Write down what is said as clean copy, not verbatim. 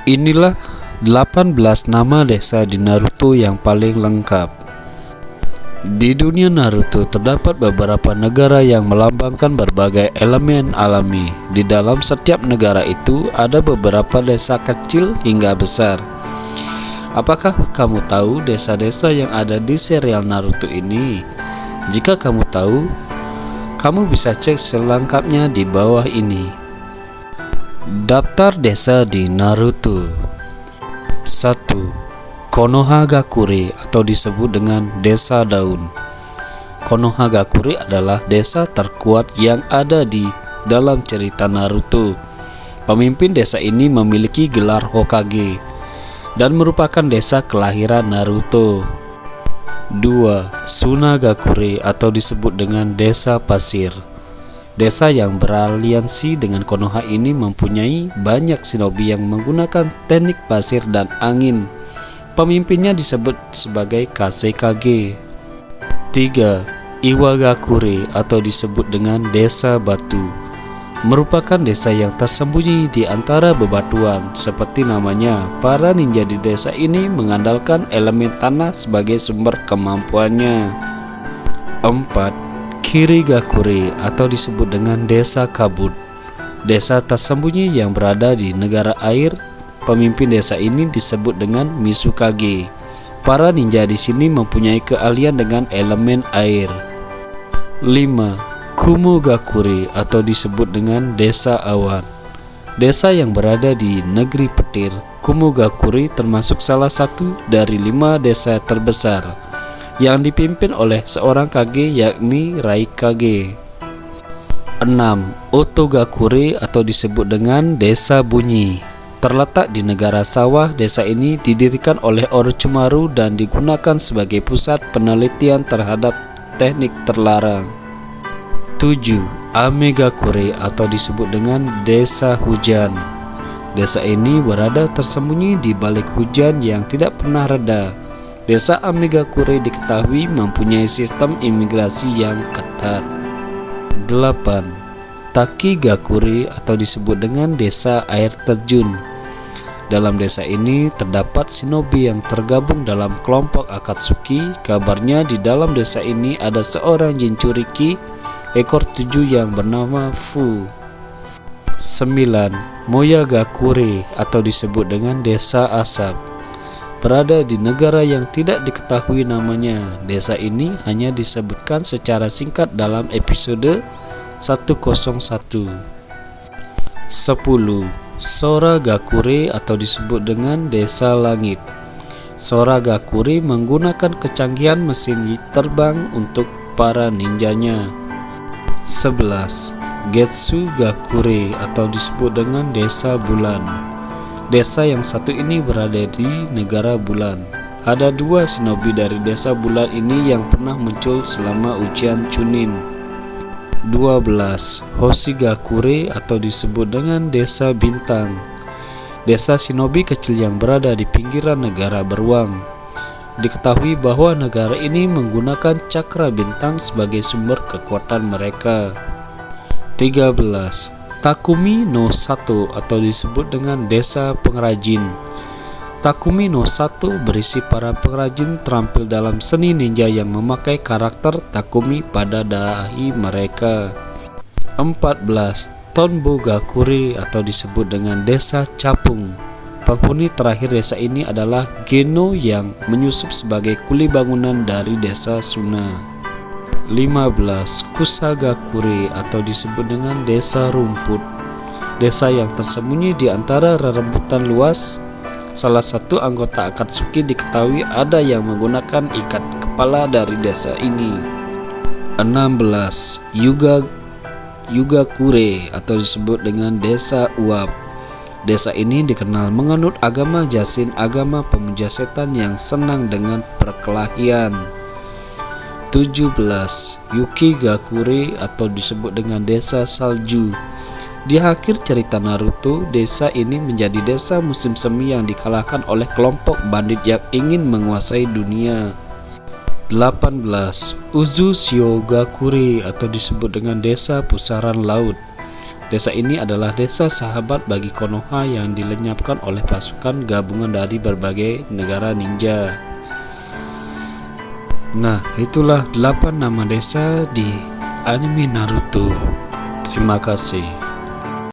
Inilah 18 nama desa di Naruto yang paling lengkap. Di dunia Naruto terdapat beberapa negara yang melambangkan berbagai elemen alami. Di dalam setiap negara itu ada beberapa desa kecil hingga besar. Apakah kamu tahu desa-desa yang ada di serial Naruto ini? Jika kamu tahu, kamu bisa cek selengkapnya di bawah ini. Daftar desa di Naruto. 1. Konohagakure atau disebut dengan Desa Daun. Konohagakure adalah desa terkuat yang ada di dalam cerita Naruto. Pemimpin desa ini memiliki gelar Hokage dan merupakan desa kelahiran Naruto. 2. Tsunagakure atau disebut dengan Desa Pasir. Desa yang beraliansi dengan Konoha ini mempunyai banyak shinobi yang menggunakan teknik pasir dan angin. Pemimpinnya disebut sebagai Kasekage. 3. Iwagakure atau disebut dengan Desa Batu. Merupakan desa yang tersembunyi di antara bebatuan. Seperti namanya, para ninja di desa ini mengandalkan elemen tanah sebagai sumber kemampuannya. 4. Kirigakure atau disebut dengan Desa Kabut. Desa tersembunyi yang berada di negara air. Pemimpin desa ini disebut dengan Mizukage. Para ninja di sini mempunyai keahlian dengan elemen air. 5. Kumogakure atau disebut dengan Desa Awan. Desa yang berada di negeri petir. Kumogakure termasuk salah satu dari 5 desa terbesar yang dipimpin oleh seorang kage, yakni Raikage. 6. Otogakure atau disebut dengan Desa Bunyi. Terletak di negara sawah, desa ini didirikan oleh Orochimaru dan digunakan sebagai pusat penelitian terhadap teknik terlarang. 7. Amegakure atau disebut dengan Desa Hujan. Desa ini berada tersembunyi di balik hujan yang tidak pernah reda. Desa Amegakure diketahui mempunyai sistem imigrasi yang ketat. 8. Takigakure atau disebut dengan Desa Air Terjun. Dalam desa ini terdapat shinobi yang tergabung dalam kelompok Akatsuki. Kabarnya di dalam desa ini ada seorang Jinchuriki ekor 7 yang bernama Fu. 9. Moyagakure atau disebut dengan Desa Asap. Berada di negara yang tidak diketahui namanya. Desa ini hanya disebutkan secara singkat dalam episode 101. 10. Soragakure atau disebut dengan Desa Langit. Soragakure menggunakan kecanggihan mesin terbang untuk para ninjanya. 11. Getsugakure atau disebut dengan Desa Bulan. Desa yang satu ini berada di negara bulan. Ada 2 shinobi dari Desa Bulan ini yang pernah muncul selama ujian Chunin. 12. Hoshigakure atau disebut dengan Desa Bintang. Desa shinobi kecil yang berada di pinggiran negara beruang. Diketahui bahwa negara ini menggunakan cakra bintang sebagai sumber kekuatan mereka. 13. Takumi no Sato atau disebut dengan Desa Pengrajin. Takumi no Sato berisi para pengrajin terampil dalam seni ninja yang memakai karakter Takumi pada dahi mereka. 14. Tonbogakure atau disebut dengan Desa Capung. Penghuni terakhir desa ini adalah Geno yang menyusup sebagai kuli bangunan dari desa Suna. 15. Kusagakure atau disebut dengan Desa Rumput. Desa yang tersembunyi di antara rerembutan luas. Salah satu anggota Akatsuki diketahui ada yang menggunakan ikat kepala dari desa ini. 16. Yugakure atau disebut dengan Desa Uap. Desa ini dikenal menganut agama Jasin, agama pemuja setan yang senang dengan perkelahian. 17. Yukigakure atau disebut dengan Desa Salju. Di akhir cerita Naruto, desa ini menjadi desa musim semi yang dikalahkan oleh kelompok bandit yang ingin menguasai dunia. 18. Uzu Shiogakure atau disebut dengan Desa Pusaran Laut. Desa ini adalah desa sahabat bagi Konoha yang dilenyapkan oleh pasukan gabungan dari berbagai negara ninja. Nah, itulah 8 nama desa di anime Naruto. Terima kasih.